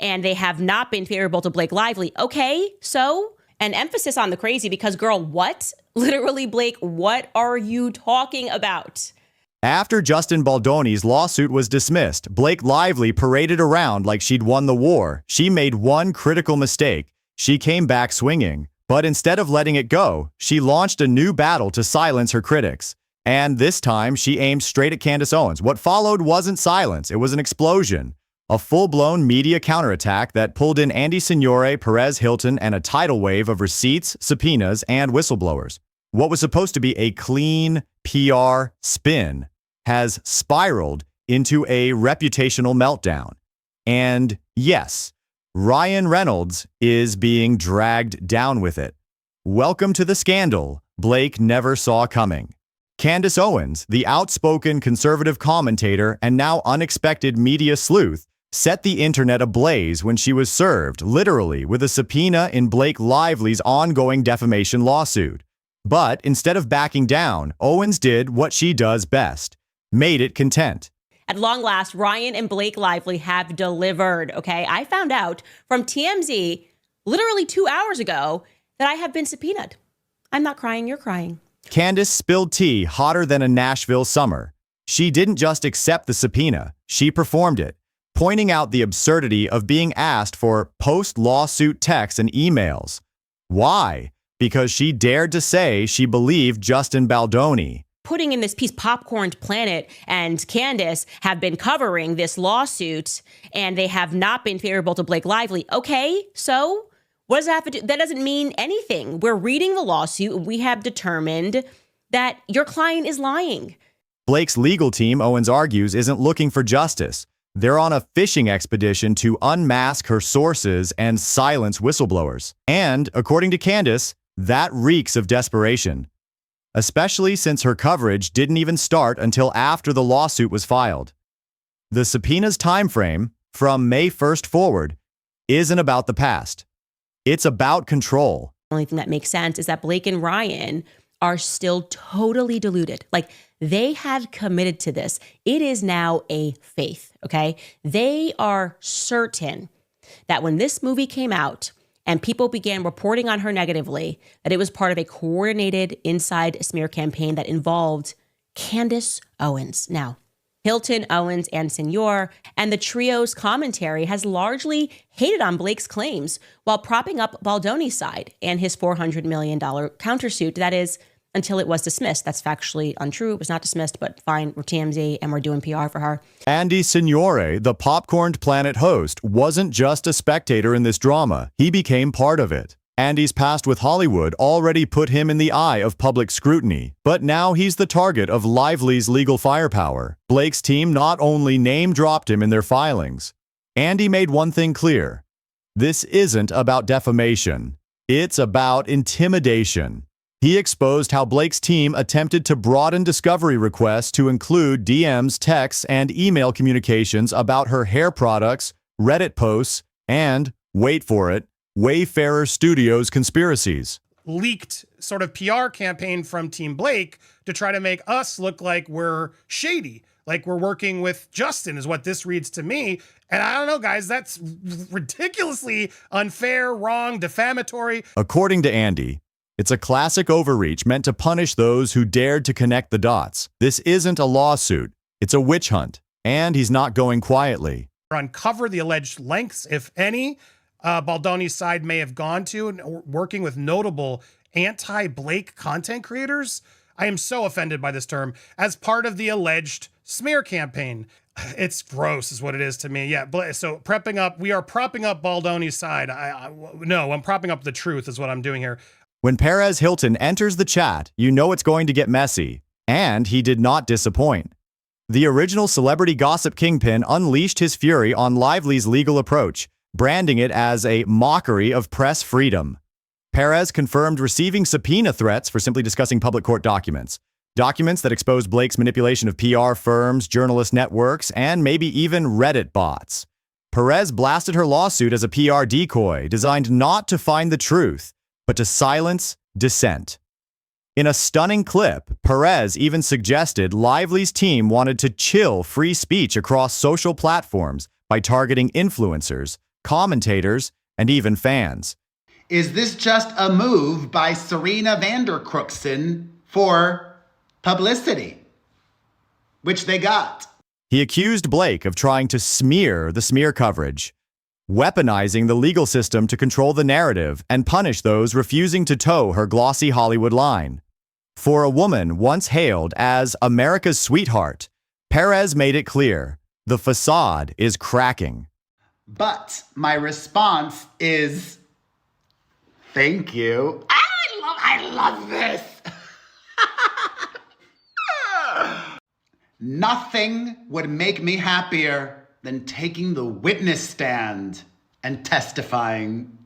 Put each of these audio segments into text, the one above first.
and they have not been favorable to Blake Lively. Okay, so an emphasis on the crazy because, girl, what? Literally, Blake, what are you talking about? After Justin Baldoni's lawsuit was dismissed, Blake Lively paraded around like she'd won the war. She made one critical mistake. She came back swinging. But instead of letting it go, she launched a new battle to silence her critics. And this time, she aimed straight at Candace Owens. What followed wasn't silence, it was an explosion. A full-blown media counterattack that pulled in Andy Signore, Perez Hilton, and a tidal wave of receipts, subpoenas, and whistleblowers. What was supposed to be a clean PR spin has spiraled into a reputational meltdown. And yes, Ryan Reynolds is being dragged down with it. Welcome to the scandal Blake never saw coming. Candace Owens, the outspoken conservative commentator and now unexpected media sleuth, set the internet ablaze when she was served, literally, with a subpoena in Blake Lively's ongoing defamation lawsuit. But instead of backing down, Owens did what she does best, made it content. At long last, Ryan and Blake Lively have delivered, okay? I found out from TMZ literally 2 hours ago that I have been subpoenaed. I'm not crying, you're crying. Candace spilled tea hotter than a Nashville summer. She didn't just accept the subpoena, she performed it, pointing out the absurdity of being asked for post-lawsuit texts and emails. Why? Because she dared to say she believed Justin Baldoni. Putting in this piece, Popcorned Planet and Candace have been covering this lawsuit, and they have not been favorable to Blake Lively. Okay, so what does that have to do? That doesn't mean anything. We're reading the lawsuit, and we have determined that your client is lying. Blake's legal team, Owens argues, isn't looking for justice. They're on a fishing expedition to unmask her sources and silence whistleblowers. And, according to Candace, that reeks of desperation. Especially since her coverage didn't even start until after the lawsuit was filed. The subpoena's timeframe, from May 1st forward, isn't about the past. It's about control. The only thing that makes sense is that Blake and Ryan are still totally deluded. Like, they have committed to this. It is now a faith, okay? They are certain that when this movie came out, and people began reporting on her negatively, that it was part of a coordinated inside smear campaign that involved Candace Owens. Now, Hilton, Owens, and Signore, and the trio's commentary has largely hated on Blake's claims while propping up Baldoni's side and his $400 million countersuit. That is, until it was dismissed. That's factually untrue. It was not dismissed, but fine, we're TMZ and we're doing PR for her. Andy Signore, the Popcorned Planet host, wasn't just a spectator in this drama. He became part of it. Andy's past with Hollywood already put him in the eye of public scrutiny, but now he's the target of Lively's legal firepower. Blake's team not only name-dropped him in their filings. Andy made one thing clear. This isn't about defamation. It's about intimidation. He exposed how Blake's team attempted to broaden discovery requests to include DMs, texts, and email communications about her hair products, Reddit posts, and, wait for it, Wayfarer Studios conspiracies. Leaked sort of PR campaign from Team Blake to try to make us look like we're shady, like we're working with Justin is what this reads to me. And I don't know, guys, that's ridiculously unfair, wrong, defamatory. According to Andy, it's a classic overreach meant to punish those who dared to connect the dots. This isn't a lawsuit. It's a witch hunt. And he's not going quietly. Uncover the alleged lengths, if any, Baldoni's side may have gone to, and working with notable anti-Blake content creators. I am so offended by this term, as part of the alleged smear campaign. It's gross is what it is to me. Yeah, so we are propping up Baldoni's side. No, I'm propping up the truth is what I'm doing here. When Perez Hilton enters the chat, you know it's going to get messy. And he did not disappoint. The original celebrity gossip kingpin unleashed his fury on Lively's legal approach, branding it as a mockery of press freedom. Perez confirmed receiving subpoena threats for simply discussing public court documents. Documents that exposed Blake's manipulation of PR firms, journalist networks, and maybe even Reddit bots. Perez blasted her lawsuit as a PR decoy designed not to find the truth, but to silence dissent. In a stunning clip, Perez even suggested Lively's team wanted to chill free speech across social platforms by targeting influencers, commentators, and even fans. Is this just a move by Serena Vandercrookson for publicity? Which they got. He accused Blake of trying to smear the smear coverage, weaponizing the legal system to control the narrative and punish those refusing to toe her glossy Hollywood line. For a woman once hailed as America's sweetheart, Perez made it clear the facade is cracking. But my response is, thank you. I love this. Nothing would make me happier than taking the witness stand and testifying.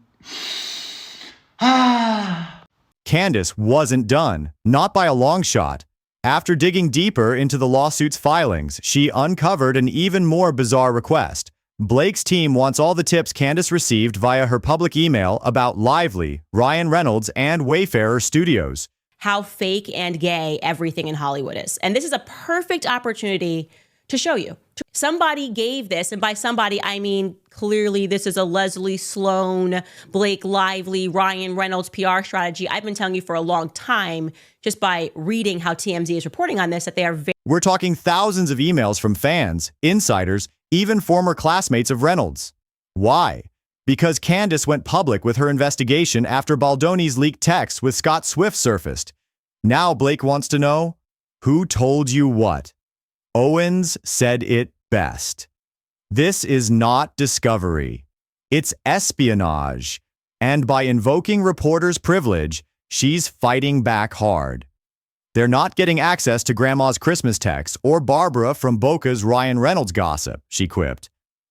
Candace wasn't done, not by a long shot. After digging deeper into the lawsuit's filings, she uncovered an even more bizarre request. Blake's team wants all the tips Candace received via her public email about Lively, Ryan Reynolds, and Wayfarer Studios. How fake and gay everything in Hollywood is. And this is a perfect opportunity to show you. Somebody gave this, and by somebody, I mean, clearly this is a Leslie Sloan, Blake Lively, Ryan Reynolds PR strategy. I've been telling you for a long time, just by reading how TMZ is reporting on this, that they are very... We're talking thousands of emails from fans, insiders, even former classmates of Reynolds. Why? Because Candace went public with her investigation after Baldoni's leaked texts with Scott Swift surfaced. Now Blake wants to know, who told you what? Owens said it best. This is not discovery. It's espionage. And by invoking reporters' privilege, she's fighting back hard. They're not getting access to Grandma's Christmas texts or Barbara from Boca's Ryan Reynolds gossip, she quipped.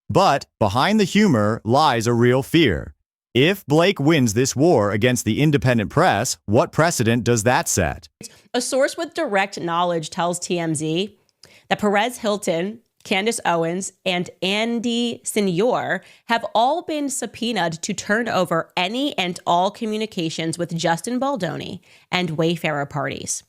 But behind the humor lies a real fear. If Blake wins this war against the independent press, what precedent does that set? A source with direct knowledge tells TMZ that Perez Hilton, Candace Owens, and Andy Signore have all been subpoenaed to turn over any and all communications with Justin Baldoni and Wayfarer parties.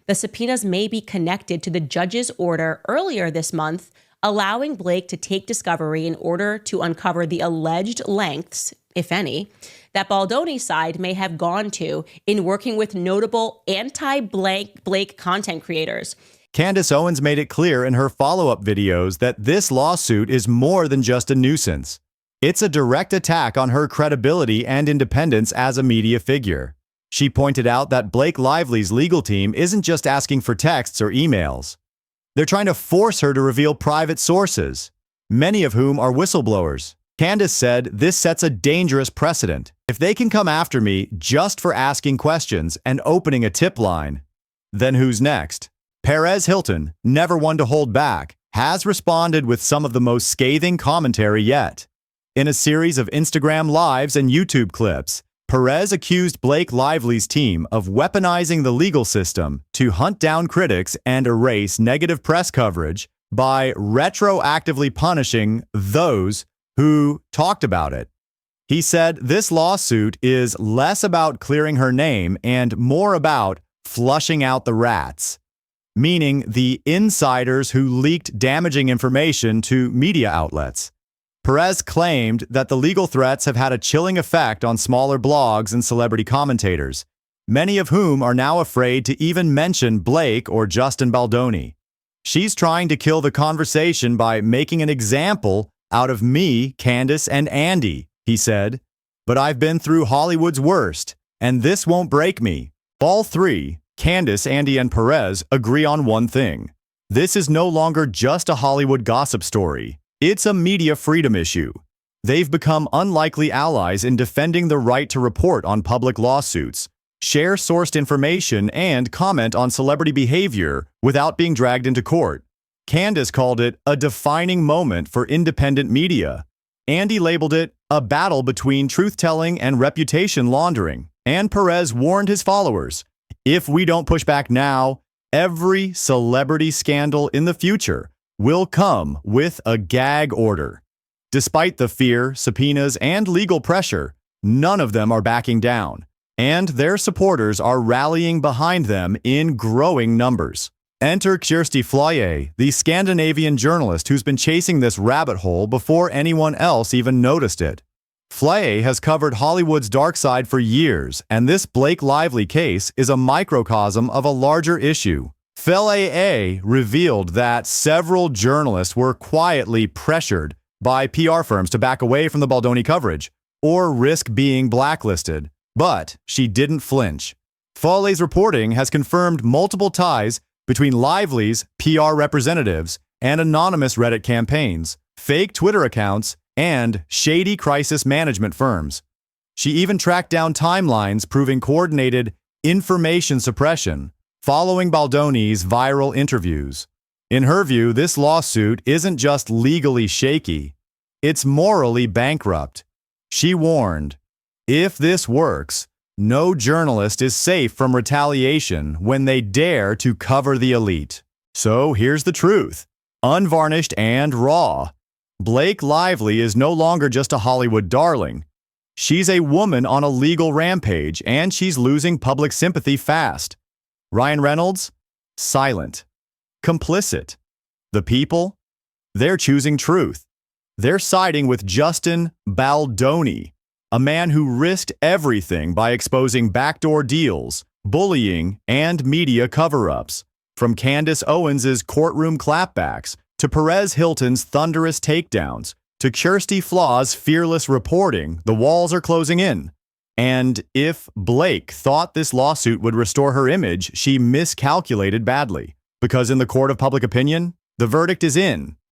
The subpoenas may be connected to the judge's order earlier this month, allowing Blake to take discovery in order to uncover the alleged lengths, if any, that Baldoni's side may have gone to in working with notable anti-Blake content creators. Candace Owens made it clear in her follow-up videos that this lawsuit is more than just a nuisance. It's a direct attack on her credibility and independence as a media figure. She pointed out that Blake Lively's legal team isn't just asking for texts or emails. They're trying to force her to reveal private sources, many of whom are whistleblowers. Candace said this sets a dangerous precedent. If they can come after me just for asking questions and opening a tip line, then who's next? Perez Hilton, never one to hold back, has responded with some of the most scathing commentary yet. In a series of Instagram Lives and YouTube clips, Perez accused Blake Lively's team of weaponizing the legal system to hunt down critics and erase negative press coverage by retroactively punishing those who talked about it. He said this lawsuit is less about clearing her name and more about flushing out the rats, meaning the insiders who leaked damaging information to media outlets. Perez claimed that the legal threats have had a chilling effect on smaller blogs and celebrity commentators, many of whom are now afraid to even mention Blake or Justin Baldoni. She's trying to kill the conversation by making an example out of me, Candace, and Andy, he said. But I've been through Hollywood's worst, and this won't break me. All three, Candace, Andy, and Perez, agree on one thing. This is no longer just a Hollywood gossip story. It's a media freedom issue. They've become unlikely allies in defending the right to report on public lawsuits, share sourced information, and comment on celebrity behavior without being dragged into court. Candace called it a defining moment for independent media. Andy labeled it a battle between truth-telling and reputation laundering. And Perez warned his followers, if we don't push back now, every celebrity scandal in the future will come with a gag order. Despite the fear, subpoenas, and legal pressure, none of them are backing down, and their supporters are rallying behind them in growing numbers. Enter Kirsty Flye, the Scandinavian journalist who's been chasing this rabbit hole before anyone else even noticed it. Flye has covered Hollywood's dark side for years, and this Blake Lively case is a microcosm of a larger issue. Flye revealed that several journalists were quietly pressured by PR firms to back away from the Baldoni coverage or risk being blacklisted, but she didn't flinch. Flye's reporting has confirmed multiple ties between Lively's PR representatives and anonymous Reddit campaigns, fake Twitter accounts, and shady crisis management firms. She even tracked down timelines proving coordinated information suppression following Baldoni's viral interviews. In her view, this lawsuit isn't just legally shaky, it's morally bankrupt. She warned, if this works, no journalist is safe from retaliation when they dare to cover the elite. So here's the truth, unvarnished and raw. Blake Lively is no longer just a Hollywood darling. She's a woman on a legal rampage, and she's losing public sympathy fast. Ryan Reynolds? Silent. Complicit. The people? They're choosing truth. They're siding with Justin Baldoni, a man who risked everything by exposing backdoor deals, bullying, and media cover-ups. From Candace Owens' courtroom clapbacks, to Perez Hilton's thunderous takedowns, to Kirsty Flye's fearless reporting, the walls are closing in. And if Blake thought this lawsuit would restore her image, she miscalculated badly. Because in the court of public opinion, the verdict is in.